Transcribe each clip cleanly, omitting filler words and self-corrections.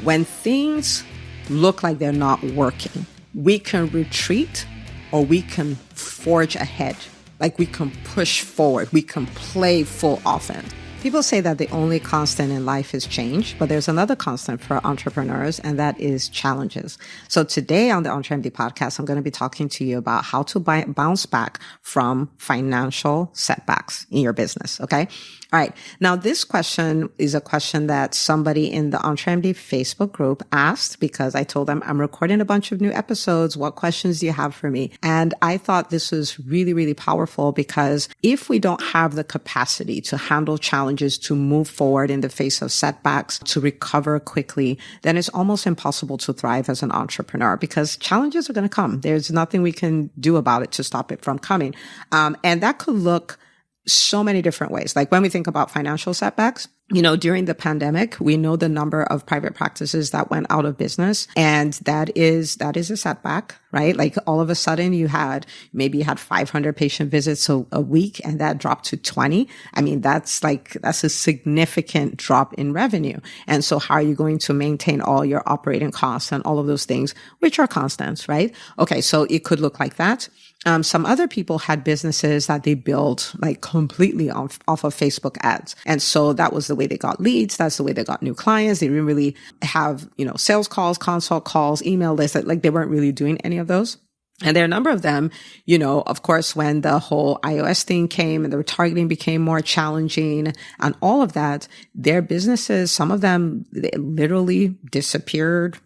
when things look like they're not working, we can retreat or we can forge ahead. Like we can push forward. We can play full offense. People say that the only constant in life is change, but there's another constant for entrepreneurs, and that is challenges. So today on the EntreMD podcast, I'm going to be talking to you about how to bounce back from financial setbacks in your business. Okay. All right. Now, this question is a question that somebody in the EntreMD Facebook group asked because I told them I'm recording a bunch of new episodes. What questions do you have for me? And I thought this was really, really powerful because if we don't have the capacity to handle challenges, to move forward in the face of setbacks, to recover quickly, then it's almost impossible to thrive as an entrepreneur because challenges are going to come. There's nothing we can do about it to stop it from coming. And that could look so many different ways. Like when we think about financial setbacks, during the pandemic, we know the number of private practices that went out of business. And that is a setback, right? Like all of a sudden you had 500 patient visits a week and that dropped to 20. I mean, that's a significant drop in revenue. And so how are you going to maintain all your operating costs and all of those things, which are constants, right? Okay. So it could look like that. Some other people had businesses that they built like completely off of Facebook ads. And so that was the way they got leads. That's the way they got new clients. They didn't really have, sales calls, consult calls, email lists. Like they weren't really doing any of those. And there are a number of them, of course, when the whole iOS thing came and the retargeting became more challenging and all of that, their businesses, some of them they literally disappeared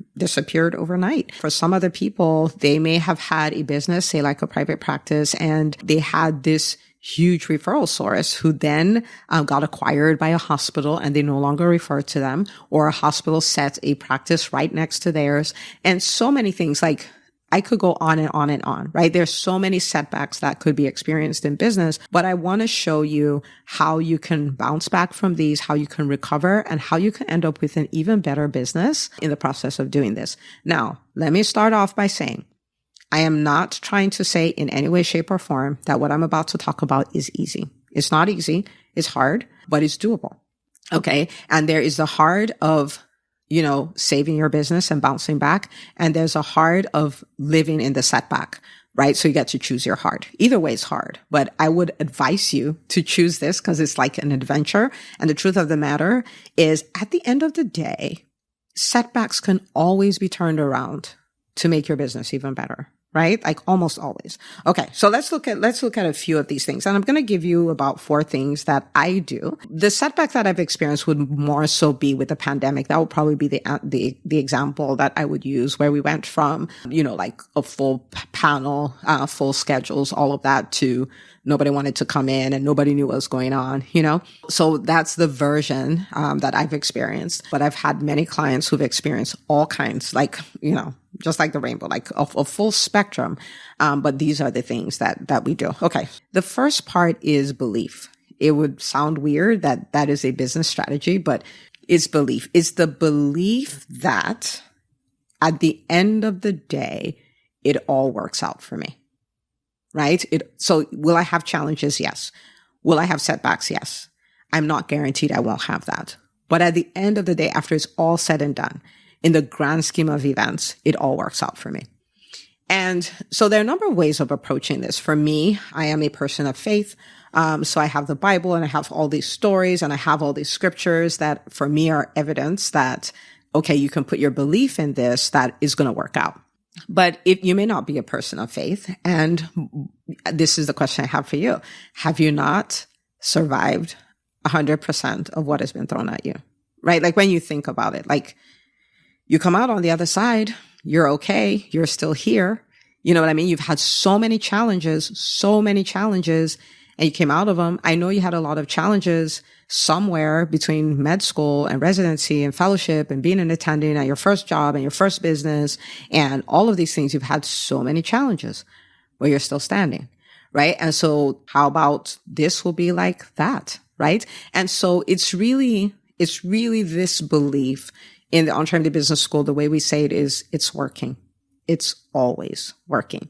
overnight. For some other people, they may have had a business, say like a private practice, and they had this huge referral source who then got acquired by a hospital and they no longer refer to them, or a hospital set a practice right next to theirs. And so many things like I could go on and on and on, right? There's so many setbacks that could be experienced in business, but I want to show you how you can bounce back from these, how you can recover, and how you can end up with an even better business in the process of doing this. Now, let me start off by saying, I am not trying to say in any way, shape, or form that what I'm about to talk about is easy. It's not easy. It's hard, but it's doable. Okay. And there is the hard of saving your business and bouncing back. And there's a hard of living in the setback, right? So you get to choose your hard. Either way is hard, but I would advise you to choose this because it's like an adventure. And the truth of the matter is at the end of the day, setbacks can always be turned around to make your business even better. Right? Like almost always. Okay. So let's look at a few of these things. And I'm going to give you about 4 things that I do. The setback that I've experienced would more so be with the pandemic. That would probably be the example that I would use where we went from, like a full panel, full schedules, all of that to nobody wanted to come in and nobody knew what was going on, So that's the version, that I've experienced. But I've had many clients who've experienced all kinds, like, just like the rainbow, like a full spectrum. But these are the things that we do. Okay. The first part is belief. It would sound weird that is a business strategy, but it's belief. It's the belief that at the end of the day, it all works out for me. Right? So will I have challenges? Yes. Will I have setbacks? Yes. I'm not guaranteed I won't have that. But at the end of the day, after it's all said and done, in the grand scheme of events, it all works out for me. And so there are a number of ways of approaching this. For me, I am a person of faith. So I have the Bible and I have all these stories and I have all these scriptures that for me are evidence that, okay, you can put your belief in this, that is going to work out. But if you may not be a person of faith, and this is the question I have for you. Have you not survived 100% of what has been thrown at you? Right? Like when you think about it, like you come out on the other side, you're okay, you're still here. You know what I mean? You've had so many challenges, and you came out of them. I know you had a lot of challenges somewhere between med school and residency and fellowship and being an attending at your first job and your first business and all of these things. You've had so many challenges where you're still standing, right? And so how about this will be like that, right? And so it's really this belief in the EntreMD Business School. The way we say it is it's working. It's always working.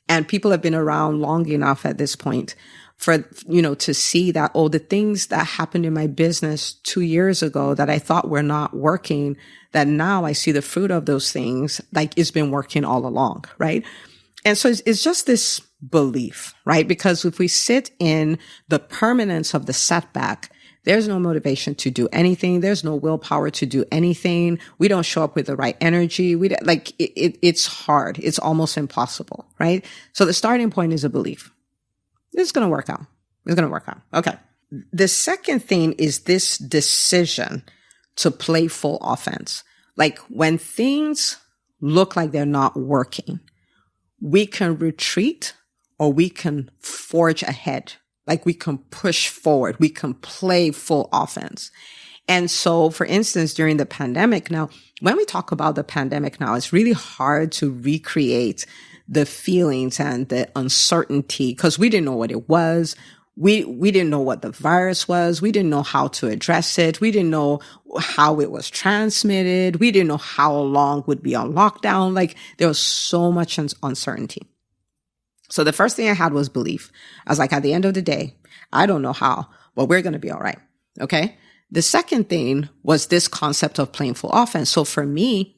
And people have been around long enough at this point to see that, oh, the things that happened in my business 2 years ago that I thought were not working, that now I see the fruit of those things, like it's been working all along, right? And so it's just this belief, right? Because if we sit in the permanence of the setback, there's no motivation to do anything. There's no willpower to do anything. We don't show up with the right energy. It's hard. It's almost impossible, right? So the starting point is a belief. It's going to work out. It's going to work out. Okay. The second thing is this decision to play full offense. Like when things look like they're not working, we can retreat or we can forge ahead. Like we can push forward. We can play full offense. And so, for instance, during the pandemic now, when we talk about the pandemic now, it's really hard to recreate the feelings and the uncertainty because we didn't know what it was. We didn't know what the virus was. We didn't know how to address it. We didn't know how it was transmitted. We didn't know how long would be on lockdown. Like there was so much uncertainty. So the first thing I had was belief. I was like, at the end of the day, I don't know how, but we're going to be all right. Okay. The second thing was this concept of playing full offense. So for me,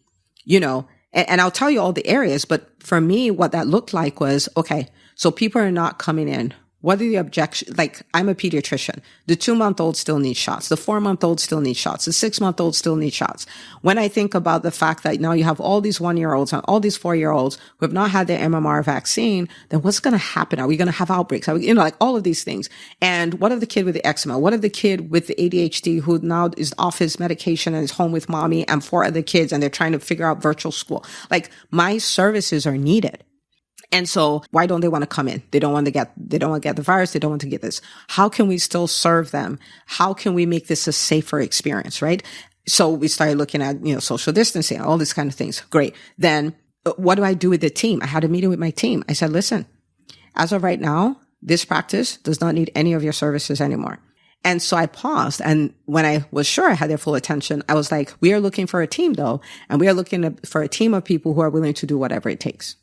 and I'll tell you all the areas, but for me, what that looked like was, okay, so people are not coming in. What are the objections? Like, I'm a pediatrician. The 2-month-old still needs shots. The 4-month-old still needs shots. The 6-month-old still needs shots. When I think about the fact that now you have all these 1-year-olds and all these 4-year-olds who have not had their MMR vaccine, then what's going to happen? Are we going to have outbreaks? Are we, like all of these things. And what of the kid with the eczema? What of the kid with the ADHD who now is off his medication and is home with mommy and 4 other kids and they're trying to figure out virtual school? Like, my services are needed. And so why don't they want to come in? They don't want to get the virus. They don't want to get this. How can we still serve them? How can we make this a safer experience? Right. So we started looking at, social distancing, all these kind of things. Great. Then what do I do with the team? I had a meeting with my team. I said, listen, as of right now, this practice does not need any of your services anymore. And so I paused. And when I was sure I had their full attention, I was like, we are looking for a team though. And we are looking for a team of people who are willing to do whatever it takes.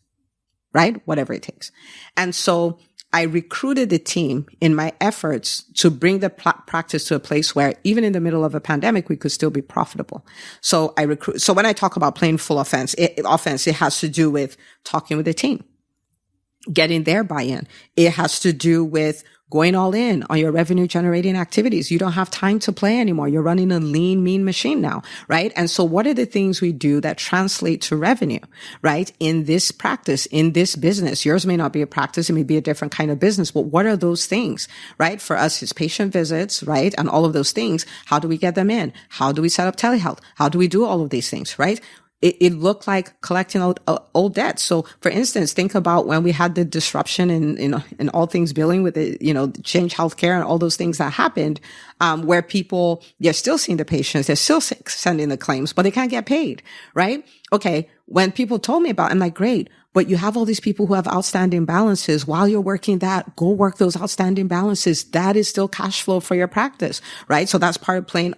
Right? Whatever it takes. And so I recruited the team in my efforts to bring the practice to a place where even in the middle of a pandemic, we could still be profitable. So so when I talk about playing full offense, it has to do with talking with the team, getting their buy-in. It has to do with going all in on your revenue generating activities. You don't have time to play anymore. You're running a lean, mean machine now, right? And so what are the things we do that translate to revenue, right? In this practice, in this business, yours may not be a practice. It may be a different kind of business, but what are those things, right? For us, it's patient visits, right? And all of those things. How do we get them in? How do we set up telehealth? How do we do all of these things, right? It looked like collecting old debt. So, for instance, think about when we had the disruption in all things billing with the, Change Healthcare and all those things that happened, where people, they're still seeing the patients, they're still sending the claims, but they can't get paid, right? Okay. When people told me about it, I'm like, great, but you have all these people who have outstanding balances. While you're working that, go work those outstanding balances. That is still cash flow for your practice, right? So that's part of playing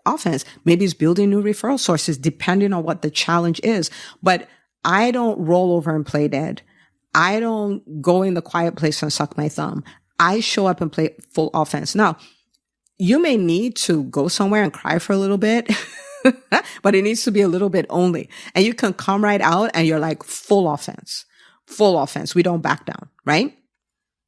offense. Maybe it's building new referral sources depending on what the challenge is. But I don't roll over and play dead. I don't go in the quiet place and suck my thumb. I show up and play full offense. Now, you may need to go somewhere and cry for a little bit, but it needs to be a little bit only. And you can come right out and you're like full offense. We don't back down, right?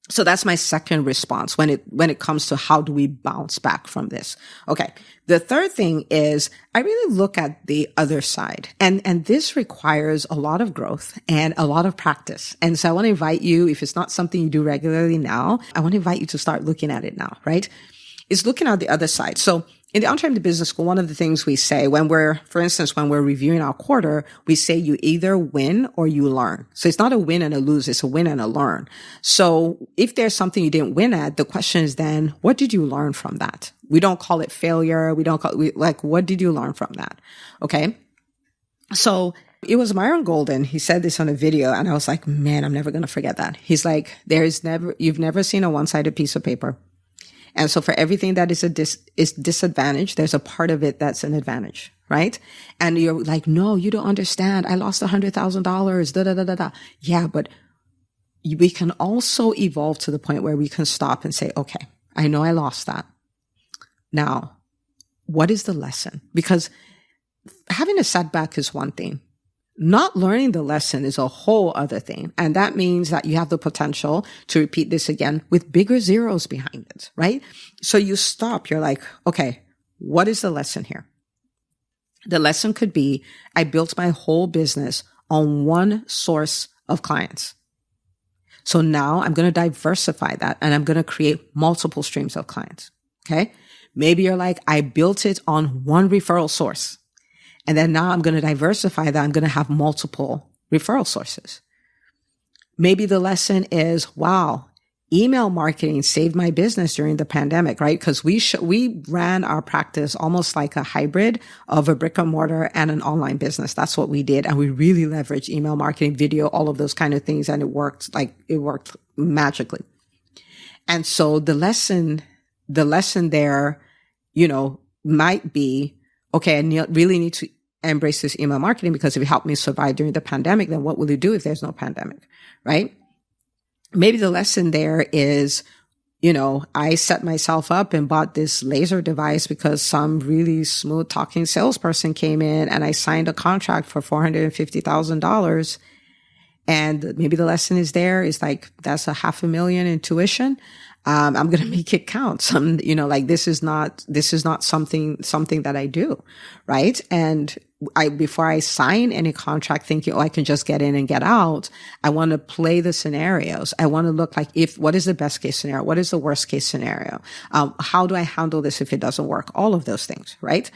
So that's my second response when it comes to how do we bounce back from this. Okay. The third thing is I really look at the other side, and this requires a lot of growth and a lot of practice. And so I want to invite you, if it's not something you do regularly now, I want to invite you to start looking at it now, right? It's looking at the other side. So in the EntreMD Business School, one of the things we say for instance, when we're reviewing our quarter, we say you either win or you learn. So it's not a win and a lose, it's a win and a learn. So if there's something you didn't win at, the question is then, what did you learn from that? We don't call it failure. What did you learn from that? Okay. So it was Myron Golden. He said this on a video and I was like, man, I'm never going to forget that. He's like, you've never seen a one-sided piece of paper. And so for everything that is disadvantage, there's a part of it that's an advantage, right? And you're like, no, you don't understand. I lost $100,000. Da, da, da, da, da. Yeah, but we can also evolve to the point where we can stop and say, okay, I know I lost that. Now, what is the lesson? Because having a setback is one thing. Not learning the lesson is a whole other thing. And that means that you have the potential to repeat this again with bigger zeros behind it, right? So you stop. You're like, okay, what is the lesson here? The lesson could be, I built my whole business on one source of clients. So now I'm going to diversify that and I'm going to create multiple streams of clients. Okay. Maybe you're like, I built it on one referral source. And then now I'm going to diversify that. I'm going to have multiple referral sources. Maybe the lesson is, wow, email marketing saved my business during the pandemic, right? Because we ran our practice almost like a hybrid of a brick and mortar and an online business. That's what we did. And we really leveraged email marketing, video, all of those kind of things. And it worked magically. And so the lesson there, might be, okay, I really need to embrace this email marketing because if it helped me survive during the pandemic, then what will you do if there's no pandemic, right? Maybe the lesson there is, I set myself up and bought this laser device because some really smooth talking salesperson came in and I signed a contract for $450,000. And maybe the lesson is like, that's $500,000 in tuition. I'm going to make it count. This is not something that I do. Right. And before I sign any contract thinking, I can just get in and get out. I want to play the scenarios. I want to look like what is the best case scenario? What is the worst case scenario? How do I handle this if it doesn't work? All of those things. Right.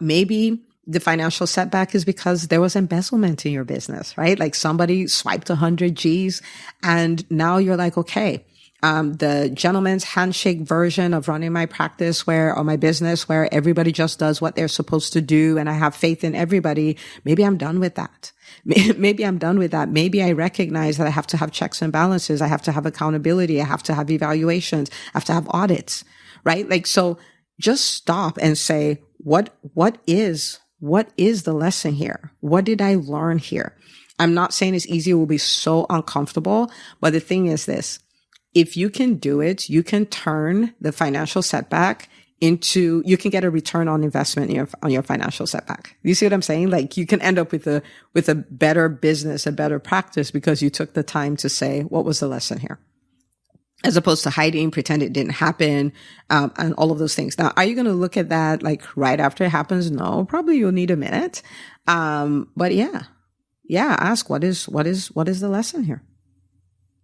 Maybe the financial setback is because there was embezzlement in your business, right? Like somebody swiped 100 G's and now you're like, okay, the gentleman's handshake version of running my practice or my business where everybody just does what they're supposed to do and I have faith in everybody. Maybe I'm done with that. Maybe I'm done with that. Maybe I recognize that I have to have checks and balances. I have to have accountability. I have to have evaluations. I have to have audits, right? Like, so just stop and say, what is the lesson here? What did I learn here? I'm not saying it's easy. It will be so uncomfortable. But the thing is this, if you can do it, you can turn the financial setback you can get a return on investment on your financial setback. You see what I'm saying? Like you can end up with a better business, a better practice because you took the time to say, what was the lesson here? As opposed to hiding, pretend it didn't happen, and all of those things. Now, are you going to look at that like right after it happens? No, probably you'll need a minute. But yeah, ask what is the lesson here?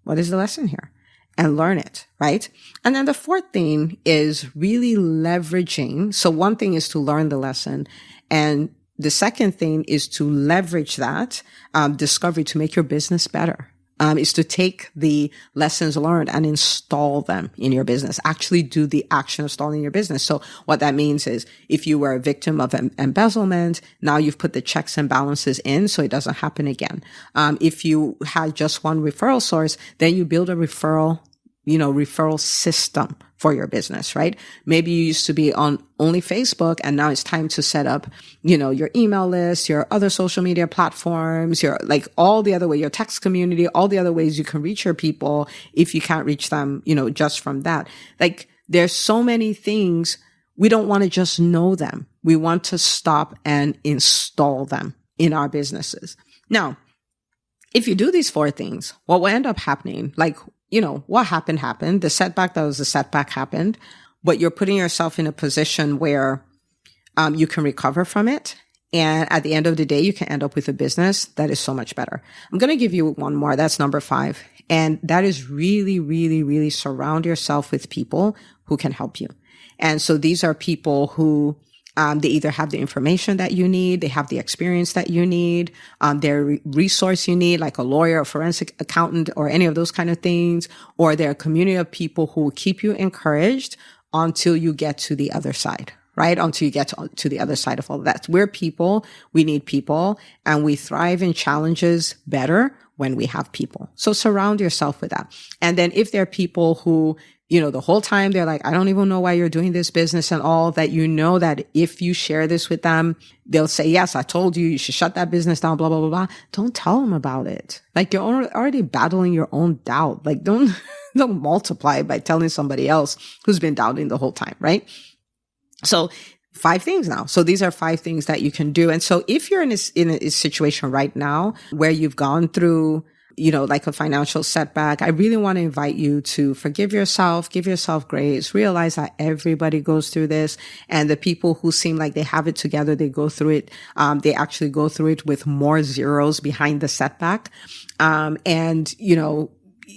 What is the lesson here? And learn it, right? And then the fourth thing is really leveraging. So one thing is to learn the lesson. And the second thing is to leverage that discovery to make your business better. Is to take the lessons learned and install them in your business. Actually do the action of installing your business. So what that means is if you were a victim of embezzlement, now you've put the checks and balances in so it doesn't happen again. If you had just one referral source, then you build a referral system for your business, right? Maybe you used to be on only Facebook and now it's time to set up, your email list, your other social media platforms, your all the other way, your text community, all the other ways you can reach your people if you can't reach them, just from that. Like there's so many things. We don't want to just know them. We want to stop and install them in our businesses. Now, if you do these four things, what will end up happening, what happened. The setback that was the setback happened, but you're putting yourself in a position where you can recover from it. And at the end of the day, you can end up with a business that is so much better. I'm going to give you one more. That's number 5. And that is really, really, really surround yourself with people who can help you. And so these are people who they either have the information that you need, they have the experience that you need, they're resource you need, like a lawyer, a forensic accountant, or any of those kind of things, or they're a community of people who will keep you encouraged until you get to the other side, right? Until you get to the other side of all of that. We're people. We need people, and we thrive in challenges better when we have people. So surround yourself with that. And then if there are people who, the whole time they're like, I don't even know why you're doing this business and all that, that if you share this with them, they'll say, yes, I told you should shut that business down, blah, blah, blah, blah. Don't tell them about it. Like, you're already battling your own doubt. Like, don't multiply by telling somebody else who's been doubting the whole time, right? So 5 things now. So these are 5 things that you can do. And so if you're in a situation right now where you've gone through, like a financial setback, I really want to invite you to forgive yourself, give yourself grace, realize that everybody goes through this. And the people who seem like they have it together, they go through it. They actually go through it with more zeros behind the setback.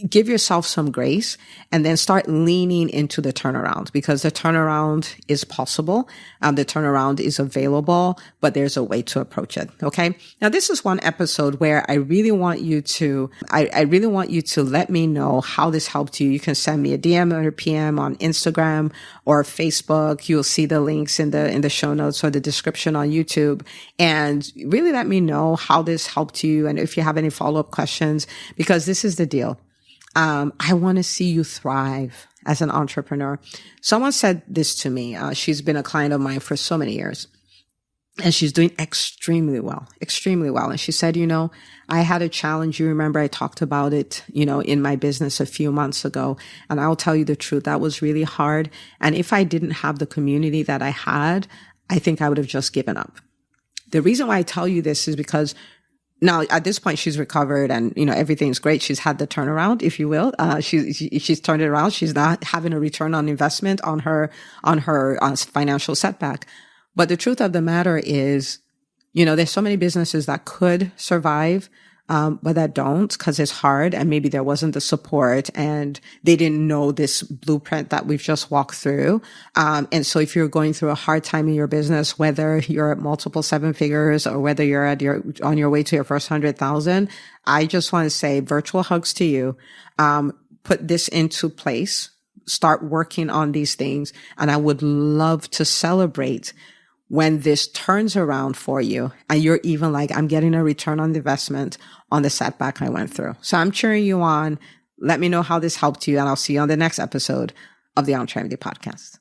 Give yourself some grace and then start leaning into the turnaround, because the turnaround is possible. The turnaround is available, but there's a way to approach it. Okay. Now, this is one episode where I really want you to let me know how this helped you. You can send me a DM or a PM on Instagram or Facebook. You'll see the links in the show notes or the description on YouTube, and really let me know how this helped you. And if you have any follow-up questions, because this is the deal. I want to see you thrive as an entrepreneur. Someone said this to me. She's been a client of mine for so many years, and she's doing extremely well. And she said, I had a challenge. You remember I talked about it, in my business a few months ago. And I'll tell you the truth, that was really hard. And if I didn't have the community that I had, I think I would have just given up. The reason why I tell you this is because now, at this point, she's recovered and, everything's great. She's had the turnaround, if you will. She's turned it around. She's not having a return on investment on her financial setback. But the truth of the matter is, there's so many businesses that could survive, but that don't, because it's hard, and maybe there wasn't the support and they didn't know this blueprint that we've just walked through. And so if you're going through a hard time in your business, whether you're at multiple 7 figures or whether you're on your way to your first 100,000, I just want to say virtual hugs to you. Put this into place, start working on these things. And I would love to celebrate when this turns around for you and you're even like, I'm getting a return on investment on the setback I went through. So I'm cheering you on. Let me know how this helped you, and I'll see you on the next episode of the EntreMD podcast.